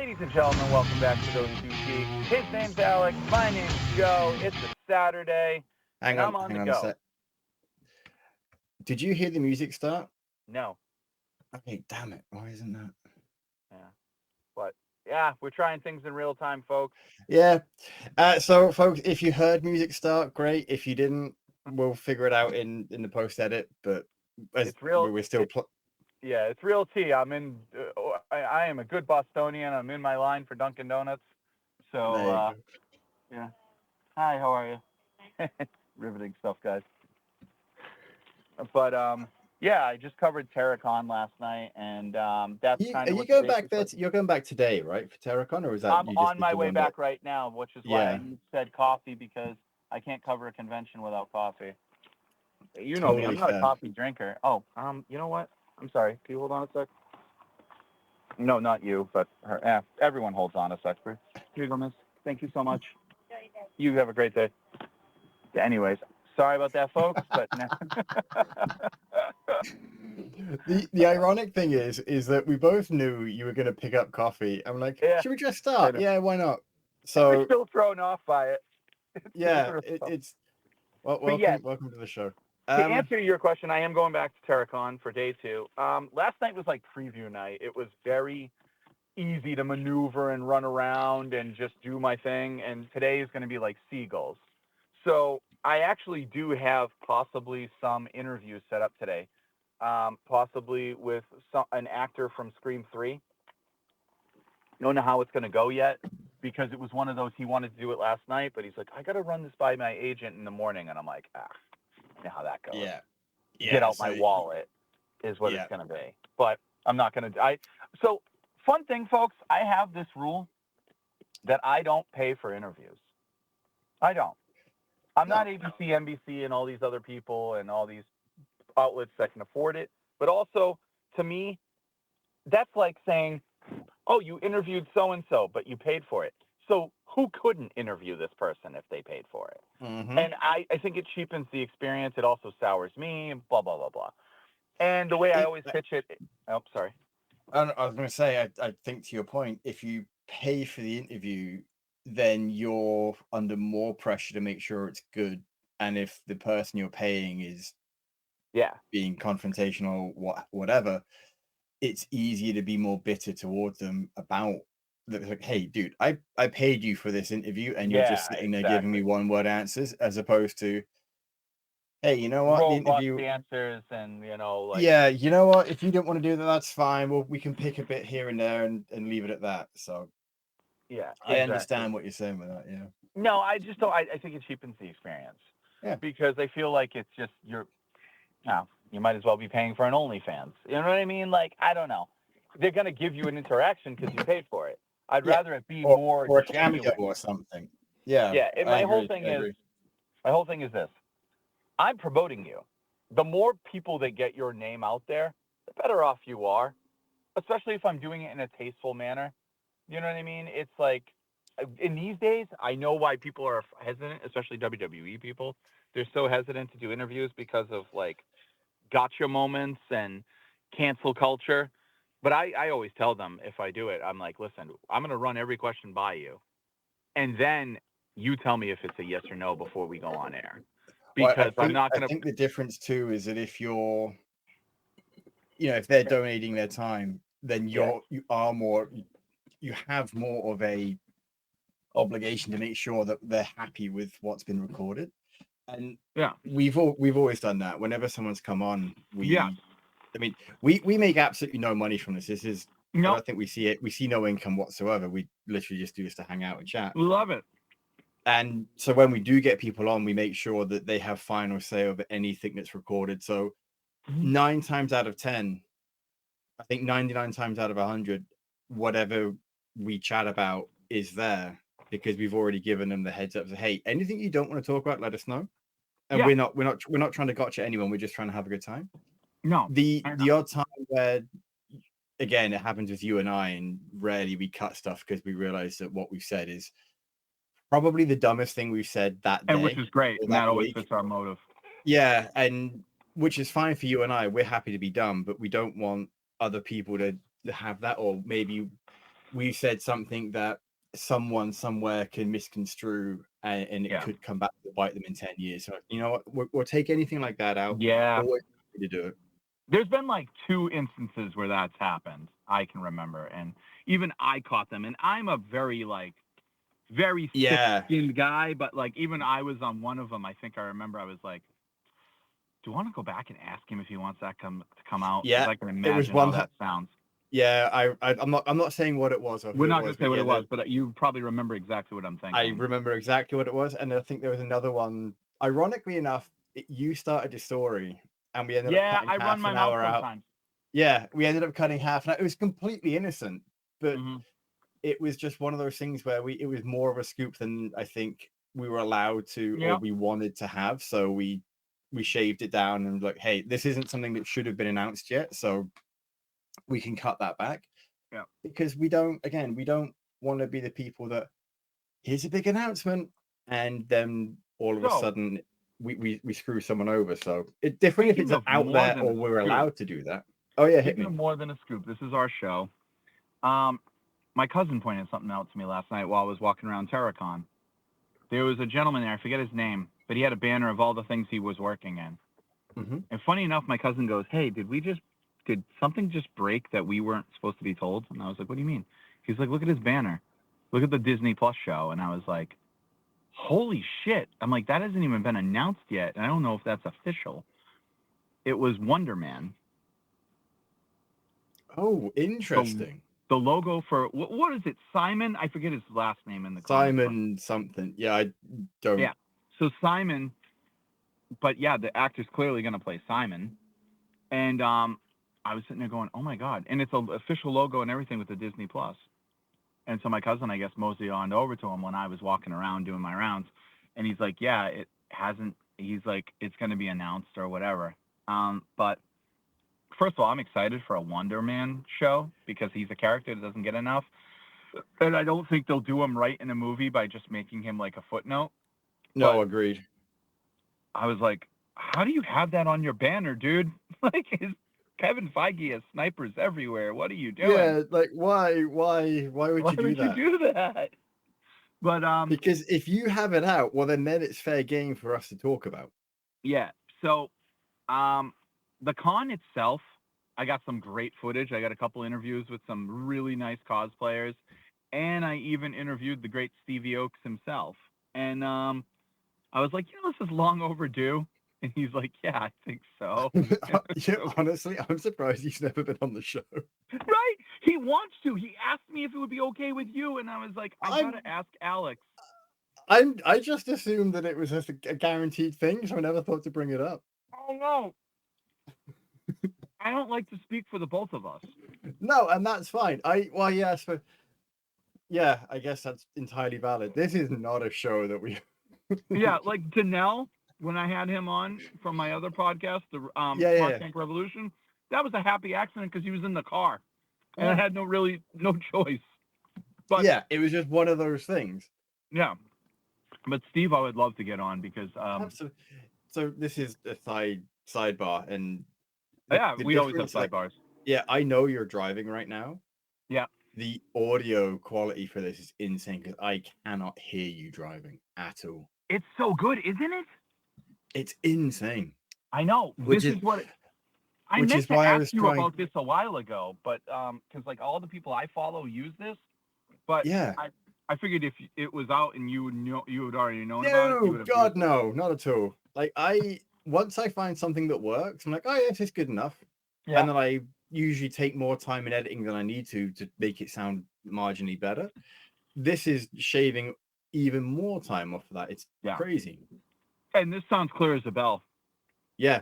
Ladies and gentlemen, welcome back to Those Two Geeks. His name's Alex. My name's Joe. It's a Saturday, Hang and I'm on, on hang the on a go. sec. Did you hear the music start? No. Okay, damn it. Why isn't that? Yeah. But, yeah, we're trying things in real time, folks. Yeah. So, folks, if you heard music start, great. If you didn't, we'll figure it out in the post edit. But It's real. we're still. Yeah, it's real tea. I'm in. I am a good Bostonian. I'm in my line for Dunkin' Donuts. So, There you go. yeah. Hi, how are you? Riveting stuff, guys. But yeah, I just covered TerrorCon last night, and that's kind Are of you what going back there? You're going back today, right, for TerrorCon, or is that I'm you just on did my the way one back day? right now, which is why Yeah. I said coffee, because I can't cover a convention without coffee. You know me, Totally I'm not fair. a coffee drinker. Oh, you know what? I'm sorry. Can you hold on a sec? No, not you, but her. Everyone holds on a sec. Here you go, miss. Thank you so much. You have a great day. Anyways, sorry about that, folks, but The ironic thing is that we both knew you were going to pick up coffee. I'm like, yeah, should we just start? Yeah, why not? we're So still thrown off by it. yeah, it's well, But yes, welcome to the show. to answer your question, I am going back to TerrorCon for day 2. Last night was like preview night. It was very easy to maneuver and run around and just do my thing. And today is going to be like seagulls. So I actually do have possibly some interviews set up today, possibly with an actor from Scream 3. Don't know how it's going to go yet, because it was one of those, he wanted to do it last night, but he's like, I got to run this by my agent in the morning. And I'm like, you know how that goes. Yeah. Get out my wallet is what it's going to be. But I'm not going to. So, fun thing, folks, I have this rule that I don't pay for interviews. I don't. I'm not ABC, NBC, and all these other people and all these outlets that can afford it. But also, to me, that's like saying, oh, you interviewed so-and-so, but you paid for it. So who couldn't interview this person if they paid for it? Mm-hmm. And I think it cheapens the experience. It also sours me, blah, blah, blah, blah. And the way I always pitch it, oh, sorry. I was going to say, I think to your point, if you pay for the interview, then you're under more pressure to make sure it's good. And if the person you're paying is being confrontational, whatever, it's easier to be more bitter towards them about like, hey, dude, I paid you for this interview, and you're just sitting there giving me one-word answers, as opposed to, hey, you know what, the interview answers, and like, yeah, you know what, if you don't want to do that, that's fine. Well, we can pick a bit here and there and leave it at that. So yeah, I understand what you're saying with that. Yeah. No, I just don't. I think it cheapens the experience. Yeah. Because I feel like it's just you might as well be paying for an OnlyFans. You know what I mean? Like, I don't know. They're gonna give you an interaction because you paid for it. I'd rather it be more or a cameo genuine. or something. Yeah. Yeah. And my whole thing is this: I'm promoting you. The more people that get your name out there, the better off you are. Especially if I'm doing it in a tasteful manner. You know what I mean? It's like, in these days, I know why people are hesitant, especially WWE people. They're so hesitant to do interviews because of like gotcha moments and cancel culture. But I always tell them, if I do it, I'm like, listen, I'm going to run every question by you. And then you tell me if it's a yes or no before we go on air. Because I'm not going to. I think the difference too is that if you're, if they're donating their time, then you have more of a obligation to make sure that they're happy with what's been recorded. And we've always done that. Whenever someone's come on, we make absolutely no money from this. This is I don't think we see it. We see no income whatsoever. We literally just do this to hang out and chat. We love it. And so when we do get people on, we make sure that they have final say over anything that's recorded. So 9 times out of 10, I think 99 times out of 100, whatever we chat about is there, because we've already given them the heads up. So, hey, anything you don't want to talk about, let us know. And we're not trying to gotcha anyone. We're just trying to have a good time. No. The odd time where, again, it happens with you and I, and rarely we cut stuff because we realize that what we've said is probably the dumbest thing we've said that day. And which is great. And that always fits our motive. Yeah, and which is fine for you and I. We're happy to be dumb, but we don't want other people to have that, or maybe we said something that someone somewhere can misconstrue and it Yeah. could come back to bite them in 10 years. So, you know what? We'll take anything like that out. Yeah. Always happy to do it. There's been like 2 instances where that's happened. I can remember, and even I caught them. And I'm a very very Yeah. thick-skinned guy, but like even I was on one of them. I think I remember I was like, "Do you want to go back and ask him if he wants that to come out?" Because Yeah. I can It was imagine how one. that sounds. Yeah. I'm not saying what it was or We're who it not gonna was, say but what yeah, it was, but you probably remember exactly what I'm I thinking. remember exactly what it was. And I think there was another one. Ironically enough, you started the story and we ended up Yeah, cutting I run half my an mouth hour out. sometimes. Yeah, we ended up cutting half an hour. It was completely innocent, but Hmm. it was just one of those things where it was more of a scoop than I think we were allowed to or Yeah. we wanted to have. So we shaved it down and like, hey, this isn't something that should have been announced yet, so we can cut that back. Yeah. Because we don't want to be the people that here's a big announcement and then all of a So, sudden we screw someone over. So it's different if speaking it's of out more there than or a we're scoop, allowed to do that. Oh yeah, hit speaking of me. more than a scoop, this is our show. My cousin pointed something out to me last night while I was walking around TerrorCon. There was a gentleman there, I forget his name, but he had a banner of all the things he was working in. Mm-hmm. And funny enough, my cousin goes, "Hey, did something just break that we weren't supposed to be told?" And I was like, "What do you mean?" He's like, "Look at his banner. Look at the Disney Plus show." And I was like, "Holy shit." I'm like, "That hasn't even been announced yet. And I don't know if that's official." It was Wonder Man. Oh, The interesting. the logo for what is it? Simon? I forget his last name in the comic book. Simon something. Yeah, I don't. Yeah. So Simon, but yeah, the actor's clearly going to play Simon. And I was sitting there going, "Oh my god!" And it's an official logo and everything with the Disney Plus. And so my cousin, I guess, moseyed on over to him when I was walking around doing my rounds, and he's like, "Yeah, it hasn't." He's like, "It's going to be announced or whatever." But first of all, I'm excited for a Wonder Man show because he's a character that doesn't get enough, and I don't think they'll do him right in a movie by just making him like a footnote. No, But agreed. I was like, "How do you have that on your banner, dude? Like, is Kevin Feige has snipers everywhere. What are you doing? Yeah, like why would Why you do would you that? do that?" But Because if you have it out, well then it's fair game for us to talk about. yeah. So the con itself, I got some great footage. I got a couple interviews with some really nice cosplayers, and I even interviewed the great Stevie Oaks himself. And I was like, this is long overdue. And he's like, "Yeah, I think so." Yeah, honestly, I'm surprised he's never been on the show. Right? He wants to. He asked me if it would be okay with you, and I was like, "I I'm gotta ask Alex." I just assumed that it was just a guaranteed thing, so I never thought to bring it up. Oh no, I don't like to speak for the both of us. No, and that's fine. Yeah, so yeah, I guess that's entirely valid. This is not a show that we Yeah, like Danelle, when I had him on from my other podcast, the Smart yeah. Tank Revolution, that was a happy accident because he was in the car, and I Oh. had no choice. But Yeah, it was just one of those things. yeah, but Steve, I would love to get on because Absolutely. So this is a sidebar, and yeah, the we always have difference, like, sidebars. yeah, I know you're driving right now. Yeah, The audio quality for this is insane because I cannot hear you driving at all. it's so good, isn't it? It's insane. I know. Which This is is what I which meant is to why I ask was you trying. about this a while ago, but because like all the people I follow use this, but Yeah. I figured if it was out and you had already known about it, you No, would have God, used it. no, not at all. Like once I find something that works, I'm like, oh yes, it's good enough. Yeah, And then I usually take more time in editing than I need to make it sound marginally better. This is shaving even more time off of that. It's yeah. crazy. And this sounds clear as a bell. Yeah.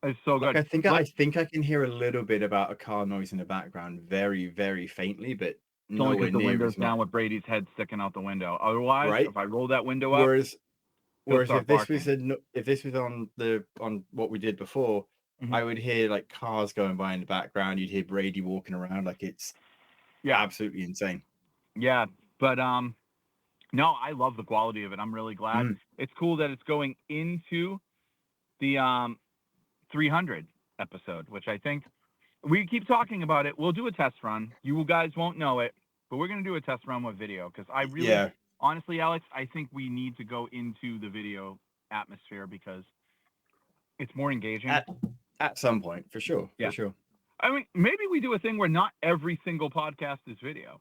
It's so Like good. I Let's. think I can hear a little bit about a car noise in the background, very, very faintly, but It's only nowhere because the near window's as much. down with Brady's head sticking out the window. Otherwise, Right? if I roll that window up, Whereas he'll Whereas start barking. if this was on what we did before, Hmm. I would hear like cars going by in the background. You'd hear Brady walking around, like it's Yeah, absolutely insane. yeah. But no, I love the quality of it. I'm really glad. Mm. It's cool that it's going into the 300 episode, which I think we keep talking about it. We'll do a test run. You guys won't know it, but we're gonna do a test run with video because I really, Yeah, honestly, Alex, I think we need to go into the video atmosphere because it's more engaging. at some point, for sure, Yeah. for sure. I mean, maybe we do a thing where not every single podcast is video.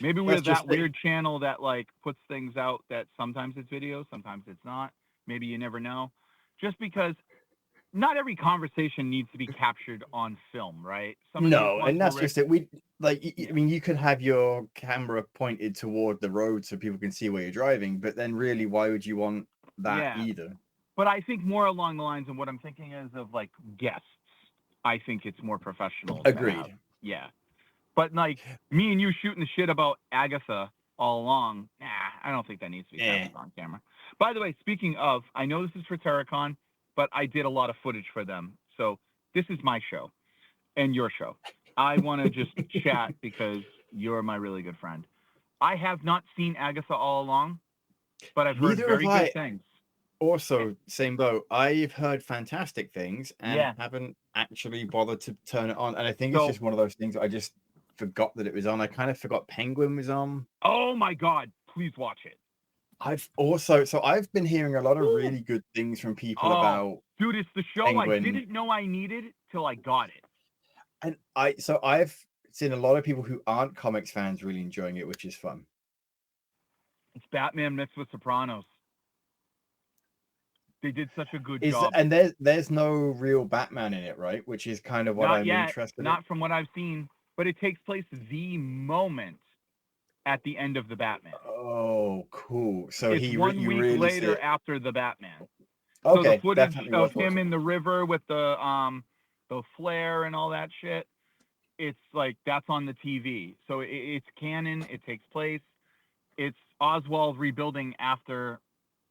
Maybe we're That's just that weird channel that like puts things out that sometimes it's video, sometimes it's not. Maybe you never know. Just because not every conversation needs to be captured on film, right? Some of these no, ones and that's were just it. We like, yeah. I mean, you can have your camera pointed toward the road so people can see where you're driving, but then really, why would you want that Yeah. either? But I think more along the lines of what I'm thinking is of like guests. I think it's more professional to have. Agreed. Yeah. But like me and you shooting the shit about Agatha all along, nah, I don't think that needs to be captured on camera. By the way, speaking of, I know this is for TerrorCon, but I did a lot of footage for them. So this is my show and your show. I want to just chat because you're my really good friend. I have not seen Agatha all along, but I've heard Neither very have good I. things. Also, same boat. I've heard fantastic things and Yeah. haven't actually bothered to turn it on. And I think it's So, just one of those things I just forgot that it was on. I kind of forgot Penguin was on. oh my God, please watch it. I've been hearing a lot of really good things from people Oh, about dude, it's the show Penguin. I didn't know I needed till I got it. And I've seen a lot of people who aren't comics fans really enjoying it, which is fun. It's Batman mixed with Sopranos. They did such a good job. And there's no real Batman in it, right? Which is kind of what Not I'm yet, interested in. not from what I've seen, but it takes place the moment at the end of the Batman. Oh, cool. So it's you 1 week really later after the Batman. Okay, so the footage definitely of worth him watching. in the river with the flare and all that shit, it's like that's on the TV. So it's canon. It takes place. It's Oswald rebuilding after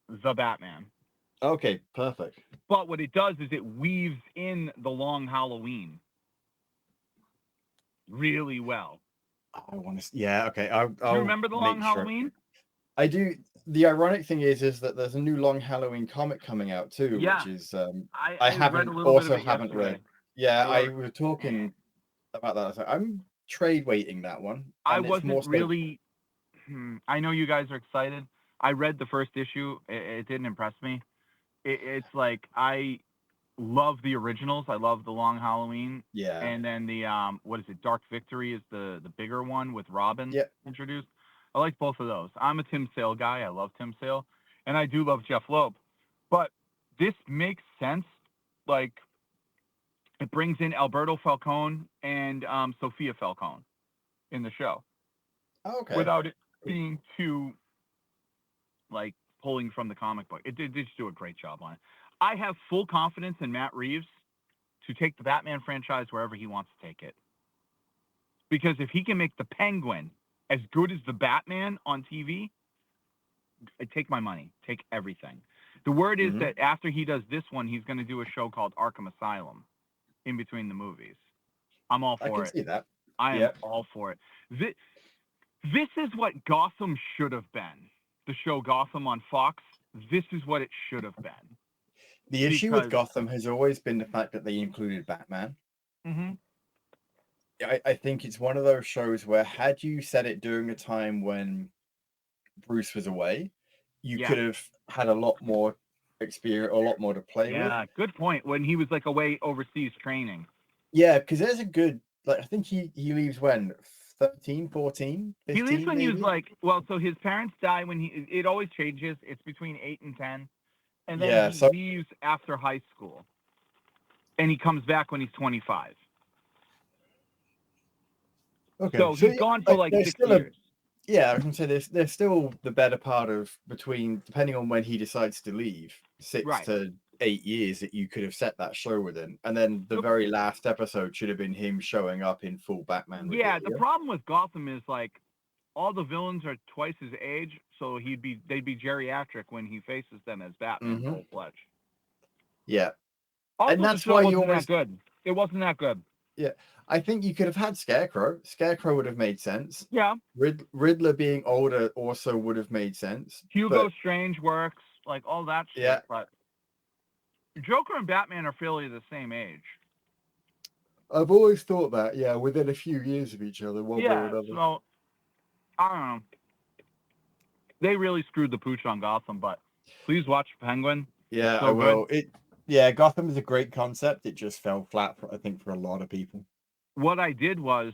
the Batman. Okay, perfect. But what it does is it weaves in the Long Halloween really well. I want to. Yeah, okay. I'll You remember the Long make sure. Halloween? I do. The ironic thing is that there's a new Long Halloween comic coming out too, Yeah. which is I I read haven't a little bit of also it haven't yesterday. read. Yeah, I Or- was talking about that. I was like, I'm trade waiting that one. I And it's wasn't more so, really. I know you guys are excited. I read the first issue. It didn't impress me. It's like I love the originals. I love the Long Halloween. yeah. And then the what is it? Dark Victory is the bigger one with Robin Yep. introduced. I like both of those. I'm a Tim Sale guy. I love Tim Sale, and I do love Jeff Loeb. But this makes sense. Like it brings in Alberto Falcone and Sophia Falcone in the show. Okay. Without it being too like pulling from the comic book. It did just do a great job on it. I have full confidence in Matt Reeves to take the Batman franchise wherever he wants to take it. Because if he can make the Penguin as good as the Batman on TV, I take my money, take everything. The word is that after he does this one, he's going to do a show called Arkham Asylum in between the movies. I'm all for it. I can see that. I am all for it. This is what Gotham should have been. The show Gotham on Fox, this is what it should have been. The issue with Gotham has always been the fact that they included Batman. Mm-hmm. I think it's one of those shows where had you said it during a time when Bruce was away, you could have had a lot more experience, a lot more to play with. Yeah, good point. When he was like away overseas training. Yeah, because there's a good, like, I think he leaves when? 13, 14, 15, he leaves when maybe? he was like, well, so his parents die when it always changes. It's between 8 and 10. And then he leaves after high school. And he comes back when he's 25. Okay. So he's gone for like 6 years. Yeah, I was going to say there's still the better part of between, depending on when he decides to leave, 6 to 8 years that you could have set that show within. And then the very last episode should have been him showing up in full Batman. Yeah, the problem with Gotham is like all the villains are twice his age, so they'd be geriatric when he faces them as Batman full-fledged. Yeah. Also, and that's the show why wasn't that good. It wasn't that good. Yeah, I think you could have had Scarecrow. Scarecrow would have made sense. Yeah. Riddler being older also would have made sense. Hugo Strange works, like all that shit. Yeah. But Joker and Batman are fairly the same age. I've always thought that, yeah, within a few years of each other, one way or Yeah, another. so I don't know. They really screwed the pooch on Gotham, but please watch Penguin. Yeah, It's I so good. will. Yeah, Gotham is a great concept. It just fell flat, I think, for a lot of people. What I did was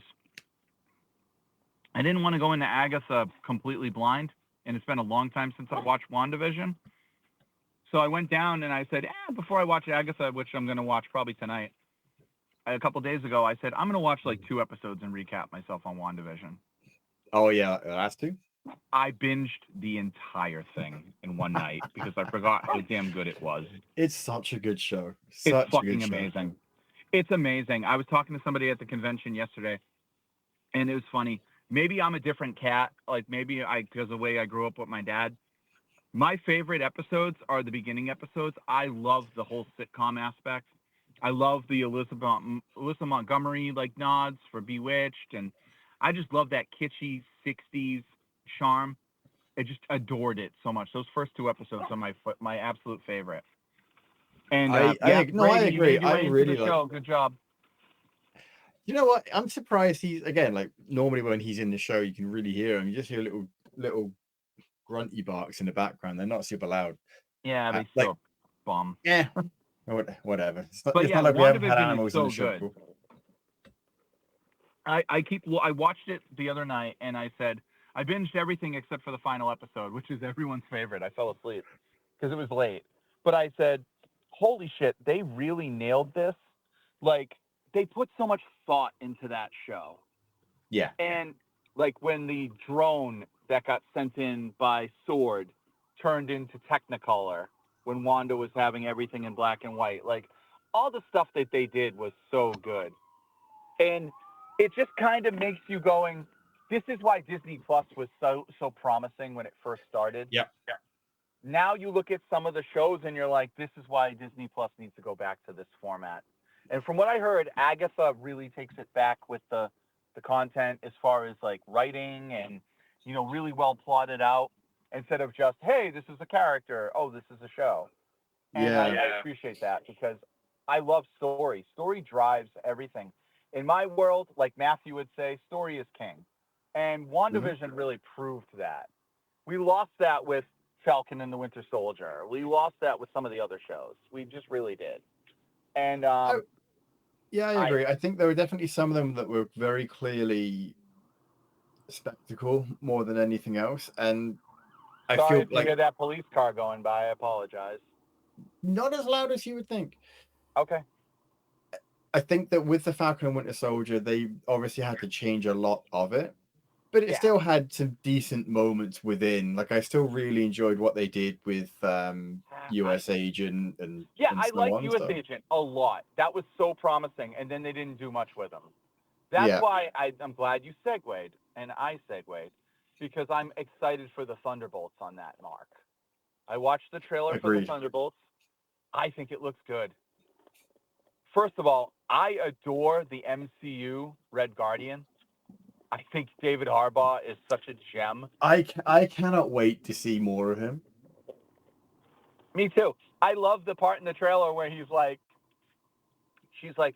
I didn't want to go into Agatha completely blind, and it's been a long time since I watched WandaVision. So I went down and I said, before I watch Agatha, which I'm going to watch probably tonight, a couple days ago, I said, I'm going to watch like 2 episodes and recap myself on WandaVision. Oh, yeah, that's two. I binged the entire thing in one night because I forgot how damn good it was. It's such a good show. It's Such a good fucking show. amazing. It's amazing. I was talking to somebody at the convention yesterday, and it was funny. Maybe I'm a different cat. Like maybe because of the way I grew up with my dad. My favorite episodes are the beginning episodes. I love the whole sitcom aspect. I love the Alyssa Montgomery like nods for Bewitched, and I just love that kitschy '60s charm. I just adored it so much. Those first 2 episodes are my absolute favorite. And I Brady, you agree. made your I way into the really like. show. Good job. You know what? I'm surprised he's again like normally when he's in the show, you can really hear him. You just hear little grunty barks in the background. They're not super loud. Yeah, they Like, still bum. yeah, whatever. But It's yeah, not like we haven't had WandaVision is animals in so the show good. before. I watched it the other night and I said I binged everything except for the final episode, which is everyone's favorite. I fell asleep because it was late. But I said, holy shit, they really nailed this. Like they put so much thought into that show. Yeah. And like when the drone that got sent in by Sword turned into Technicolor when Wanda was having everything in black and white, like all the stuff that they did was so good. And it just kind of makes you going, this is why Disney Plus was so promising when it first started. Yep. Now you look at some of the shows and you're like, this is why Disney Plus needs to go back to this format. And from what I heard, Agatha really takes it back with the content as far as like writing and, you know, really well plotted out instead of just, hey, this is a character. Oh, this is a show. And I appreciate that because I love story. Story drives everything. In my world, like Matthew would say, story is king. And WandaVision really proved that. We lost that with Falcon and the Winter Soldier. We lost that with some of the other shows. We just really did. And yeah, I agree. I think there were definitely some of them that were very clearly spectacle more than anything else. And I sorry feel if you like hear that police car going by. I apologize. not as loud as you would think. Okay. I think that with the Falcon and Winter Soldier, they obviously had to change a lot of it, but it still had some decent moments within. Like I still really enjoyed what they did with US Agent and I so liked on. US Agent a lot. That was so promising, and then they didn't do much with him. That's Yeah. why I'm glad you segued, and I segued, because I'm excited for the Thunderbolts on that mark. I watched the trailer for the Thunderbolts. I think it looks good. First of all, I adore the MCU Red Guardian. I think David Harbaugh is such a gem. I cannot wait to see more of him. Me too. I love the part in the trailer where he's like, she's like,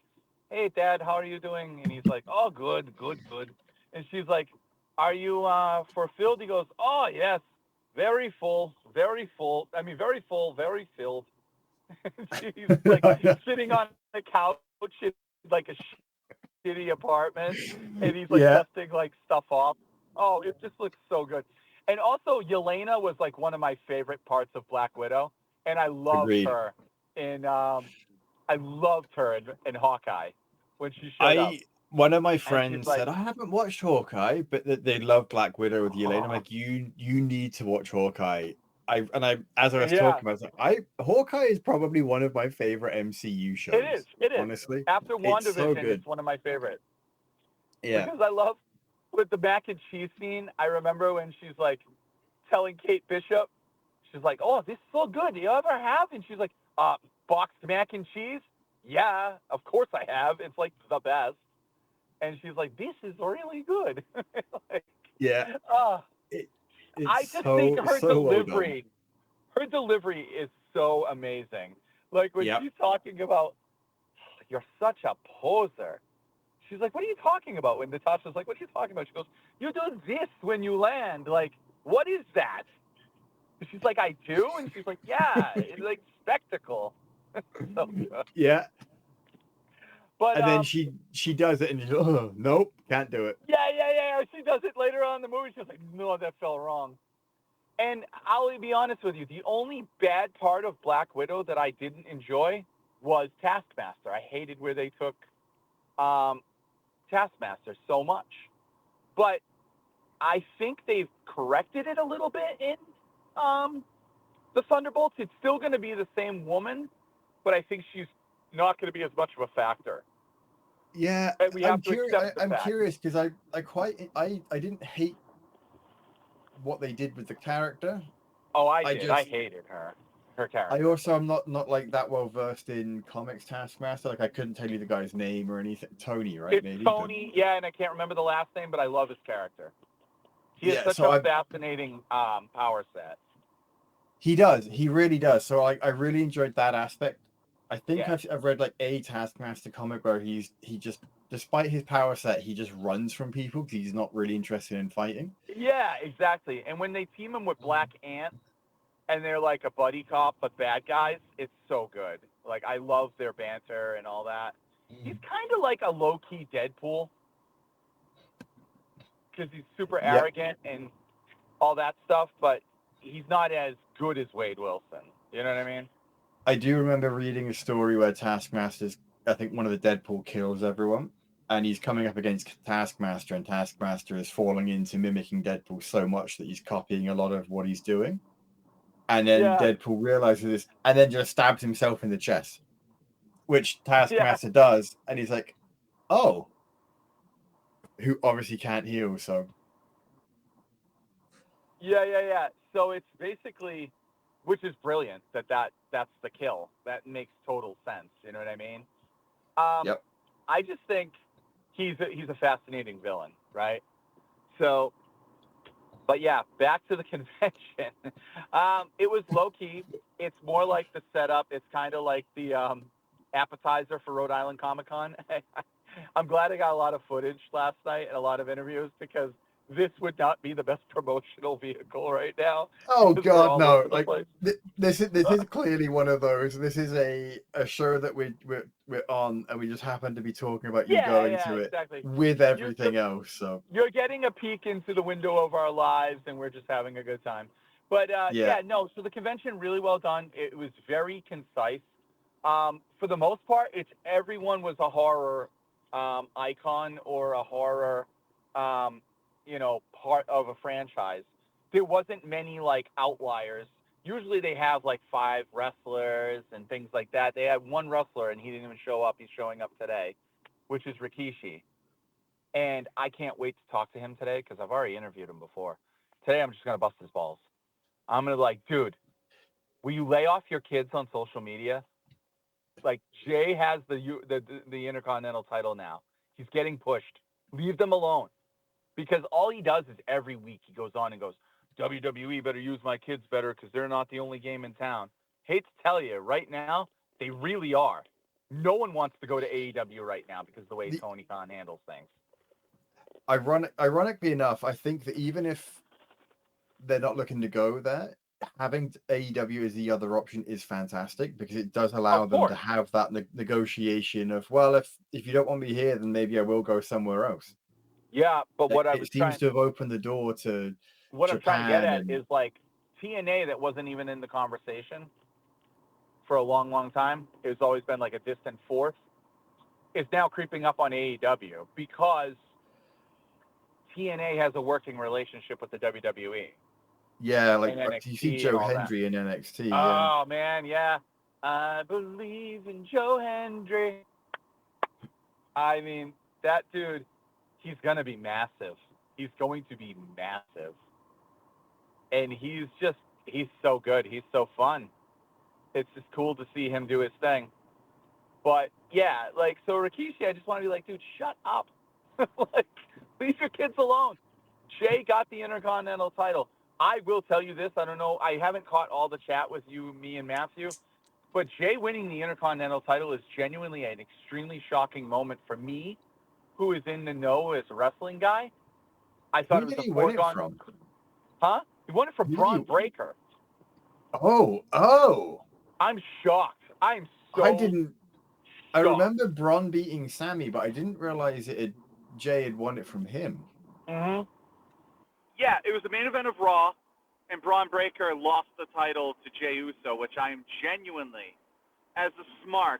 hey, Dad, how are you doing? And he's like, oh, good. And she's like, are you fulfilled? He goes, oh, yes, very full. I mean, very full, very filled. She's like sitting on the couch in like a shitty apartment, and he's like dusting like stuff off. Oh, it just looks so good. And also, Yelena was like one of my favorite parts of Black Widow, and I loved her in Hawkeye when she showed up. One of my friends said, I haven't watched Hawkeye, but that they love Black Widow with Yelena. I'm like, you need to watch Hawkeye. As I was talking, I was like, Hawkeye is probably one of my favorite MCU shows. It is. Honestly. After WandaVision, so it's one of my favorites. Yeah. Because I love with the mac and cheese scene, I remember when she's like telling Kate Bishop, she's like, oh, this is so good. Do you ever have? And she's like, boxed mac and cheese? Yeah, of course I have. It's like the best. And she's like, this is really good. I just think her delivery, is so amazing. Like when she's talking about, you're such a poser. she's like, what are you talking about? When Natasha's like, what are you talking about? She goes, you do this when you land. Like, what is that? And she's like, I do? And she's like, yeah, it's like spectacle. So good. Yeah. But And then she does it and she's, oh, nope, can't do it. yeah. She does it later on in the movie. She's like, no, that felt wrong. And I'll be honest with you, the only bad part of Black Widow that I didn't enjoy was Taskmaster. I hated where they took Taskmaster so much. But I think they've corrected it a little bit in the Thunderbolts. It's still going to be the same woman, but I think she's not going to be as much of a factor. Yeah, And we have to accept the I'm fact. curious because I didn't hate what they did with the character. Oh, I I did. I just hated her I character. also am not like that well versed in comics Taskmaster. Like I couldn't tell you the guy's name or anything. Tony, right? It's Maybe, but Tony, yeah, and I can't remember the last name, but I love his character. He has yeah. such So a I fascinating power set. he does, he really does. So I really enjoyed that aspect. I think Yeah. I've read like a Taskmaster comic where he just despite his power set he just runs from people because he's not really interested in fighting. Yeah, exactly. And when they team him with Black Ant and they're like a buddy cop but bad guys, it's so good. Like I love their banter and all that. He's kind of like a low-key Deadpool because he's super Yep. arrogant and all that stuff, but he's not as good as Wade Wilson. You know what I mean? I do remember reading a story where Taskmaster's, I think one of the Deadpool kills everyone, and he's coming up against Taskmaster, and Taskmaster is falling into mimicking Deadpool so much that he's copying a lot of what he's doing. And then Yeah. Deadpool realizes this and then just stabs himself in the chest, which Yeah. Taskmaster does, and he's like, oh, who obviously can't heal, so. Yeah. So it's basically, which is brilliant that's the kill. That makes total sense. You know what I mean? Yep. I just think he's a fascinating villain, right? So, but yeah, back to the convention. It was low key. It's more like the setup. It's kind of like the appetizer for Rhode Island Comic Con. I'm glad I got a lot of footage last night and a lot of interviews because this would not be the best promotional vehicle right now Oh because we're God, all over no! the Like place. this is clearly one of those. This is a show that we're on, and we just happen to be talking about you going Yeah, to it exactly. with You're everything else. So you're getting a peek into the window of our lives, and we're just having a good time. But yeah, no. So the convention really well done. It was very concise. For the most part, it's everyone was a horror icon or a horror, um, part of a franchise. There wasn't many like outliers. Usually they have like 5 wrestlers and things like that. They had one wrestler and he didn't even show up. He's showing up today, which is Rikishi. And I can't wait to talk to him today because I've already interviewed him before. Today I'm just gonna bust his balls. I'm gonna be like, dude, will you lay off your kids on social media? Like Jay has the Intercontinental title now. He's getting pushed. Leave them alone because all he does is every week he goes on and goes, WWE better use my kids better because they're not the only game in town. Hate to tell you, right now they really are. No one wants to go to AEW right now because of the way the Tony Khan handles things. ironically enough, I think that even if they're not looking to go there, having AEW as the other option is fantastic because it does allow Of them to course. have that negotiation of, well, if you don't want me here, then maybe I will go somewhere else. Yeah, but Like, it seems to have opened the door to what I'm trying to get Japan at and is like TNA that wasn't even in the conversation for a long, long time. It's always been like a distant fourth. Is now creeping up on AEW because TNA has a working relationship with the WWE yeah, like and you see NXT and Joe all that. Hendry in NXT, yeah. Oh man, yeah. I believe in Joe Hendry. I mean, that dude, he's gonna be massive. He's going to be massive. And he's so good. He's so fun. It's just cool to see him do his thing. But yeah, like so Rikishi, I just want to be like, dude, shut up. Like, leave your kids alone. Jay got the Intercontinental title. I will tell you this, I don't know, I haven't caught all the chat with you, me, and Matthew, but Jay winning the Intercontinental title is genuinely an extremely shocking moment for me who is in the know as a wrestling guy, I thought Who it was did a he win it foregone. from? Huh? He won it from Who did Braun he? Breaker. Oh! I'm shocked. I'm I so didn't. I shocked. remember Braun beating Sammy, but I didn't realize Jay had won it from him. Mm-hmm. Yeah, it was the main event of Raw, and Braun Breaker lost the title to Jey Uso, which I am genuinely, as a smark,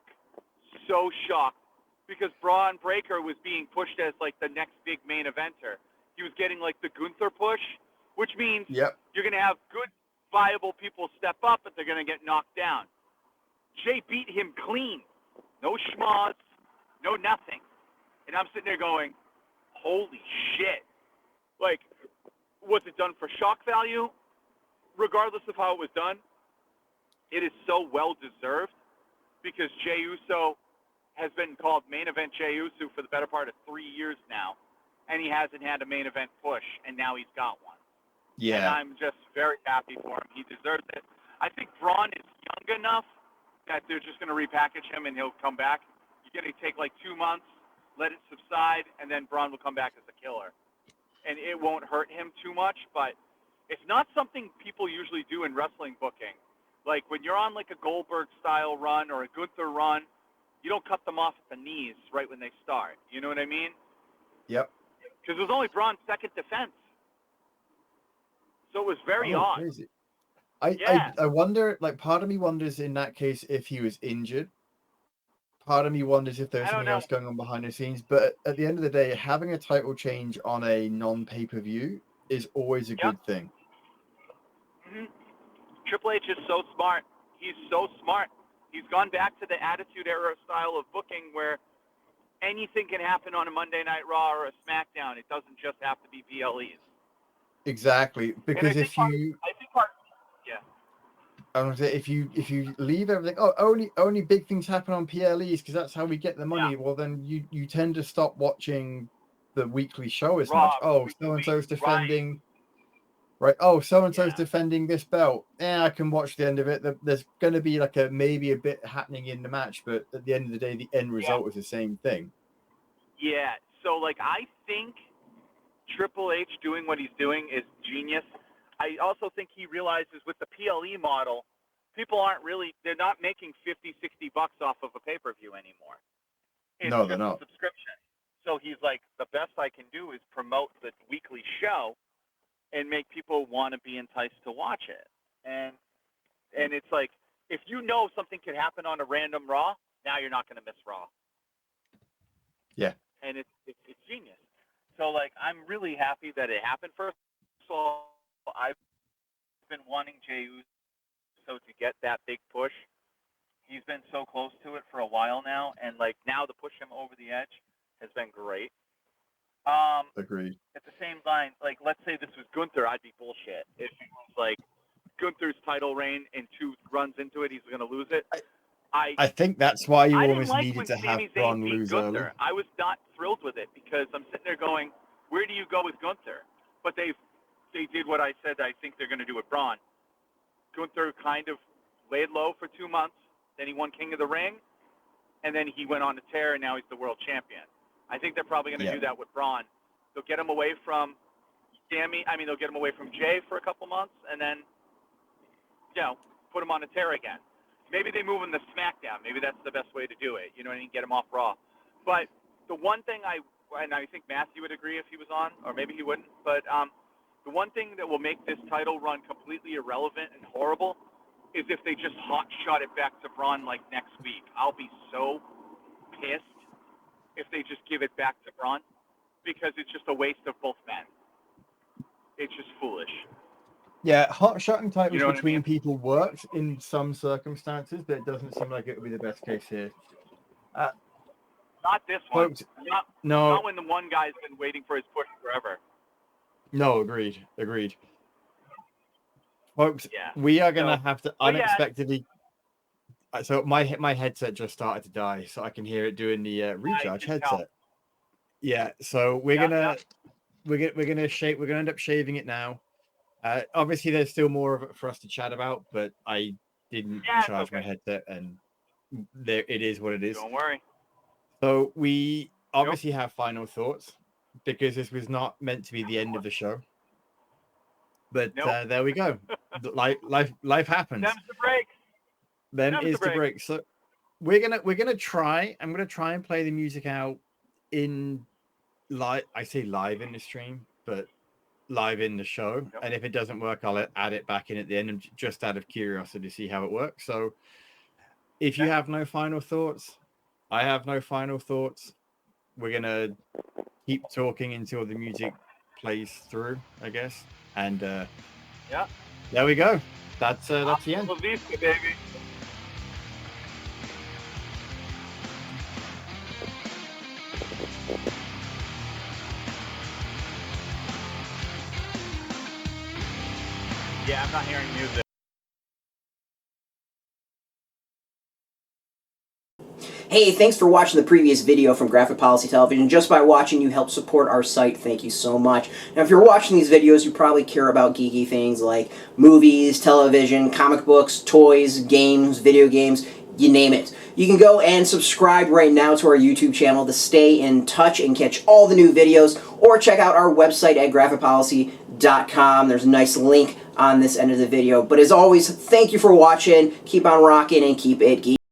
so shocked because Braun Breaker was being pushed as like the next big main eventer. He was getting like the Gunther push, which means Yep. you're going to have good, viable people step up, but they're going to get knocked down. Jay beat him clean. No schmoz, no nothing. And I'm sitting there going, holy shit. Like, was it done for shock value? Regardless of how it was done, it is so well deserved because Jey Uso has been called main event Jey Uso for the better part of 3 years now, and he hasn't had a main event push, and now he's got one. Yeah. And I'm just very happy for him. He deserves it. I think Braun is young enough that they're just going to repackage him and he'll come back. You're going to take like 2 months, let it subside, and then Braun will come back as a killer. And it won't hurt him too much, but it's not something people usually do in wrestling booking. Like when you're on like a Goldberg-style run or a Gunther run, you don't cut them off at the knees right when they start. You know what I mean? Yep. Because it was only Braun's second defense. So it was very odd. Crazy. Yeah. I wonder, like, part of me wonders in that case if he was injured. Part of me wonders if there was I don't something know. else going on behind the scenes. But at the end of the day, having a title change on a non-pay-per-view is always a good thing. Mm-hmm. Triple H is so smart. He's so smart. He's gone back to the Attitude Era style of booking where anything can happen on a Monday Night Raw or a SmackDown. It doesn't just have to be PLEs. Exactly, because I if you leave everything, only big things happen on PLEs because that's how we get the money. Yeah. Well, then you tend to stop watching the weekly show as Raw, much. Oh, so and so's defending, right? Oh, so and so's defending this belt. Yeah, I can watch the end of it. There's going to be like maybe a bit happening in the match, but at the end of the day, the end result is the same thing. Yeah. So like I think Triple H doing what he's doing is genius. I also think he realizes with the PLE model, people they're not making $50, $60 off of a pay-per-view anymore. It's No, just they're not. a subscription. So he's like, the best I can do is promote the weekly show and make people want to be enticed to watch it. And it's like, if you know something could happen on a random Raw, now you're not going to miss Raw. Yeah. And it's genius. So, like, I'm really happy that it happened. First of all, I've been wanting Jey Uso to get that big push. He's been so close to it for a while now, and, like, now to push him over the edge has been great. Agreed. At the same line, like, let's say this was Gunther, I'd be bullshit. If it was, like, Gunther's title reign and 2 runs into it, he's going to lose it. I think that's why you I almost didn't like needed when to have Sami Zayn Braun beat lose Gunther. early. I was not thrilled with it because I'm sitting there going, where do you go with Gunther? But they did what I said I think they're going to do with Braun. Gunther kind of laid low for 2 months. Then he won King of the Ring. And then he went on a tear, and now he's the world champion. I think they're probably going to do that with Braun. They'll get him away from they'll get him away from Jay for a couple months, and then, put him on a tear again. Maybe they move him to SmackDown. Maybe that's the best way to do it. You know what I mean? Get him off Raw. But the one thing I think Matthew would agree if he was on, or maybe he wouldn't, but the one thing that will make this title run completely irrelevant and horrible is if they just hot shot it back to Braun like next week. I'll be so pissed if they just give it back to Braun because it's just a waste of both men. It's just foolish. Yeah, hot shotting titles between people works in some circumstances, but it doesn't seem like it would be the best case here. Not this one. Folks, not when the one guy's been waiting for his push forever. No, agreed. Folks, we are going to have to unexpectedly... So my headset just started to die, so I can hear it doing the recharge headset. Yeah, so we're gonna end up shaving it now. Obviously, there's still more of it for us to chat about, but I didn't charge my headset, and it is what it is. Don't worry. So we obviously have final thoughts, because this was not meant to be the end of the show. But there we go. Life happens. Them's the breaks. Then Them's is the the break. So we're gonna try. I'm gonna try and play the music out in live. I say live in the stream, but live in the show. Yep. And if it doesn't work, I'll add it back in at the end, and just out of curiosity to see how it works. So if you have no final thoughts, I have no final thoughts. We're gonna keep talking until the music plays through, I guess. And yeah, there we go. That's the end. Vista, baby. Yeah, I'm not hearing music. Hey, thanks for watching the previous video from Graphic Policy Television. Just by watching, you help support our site. Thank you so much. Now, if you're watching these videos, you probably care about geeky things like movies, television, comic books, toys, games, video games, you name it. You can go and subscribe right now to our YouTube channel to stay in touch and catch all the new videos, or check out our website at graphicpolicy.com. There's a nice link on this end of the video. But as always, thank you for watching. Keep on rocking and keep it geeky.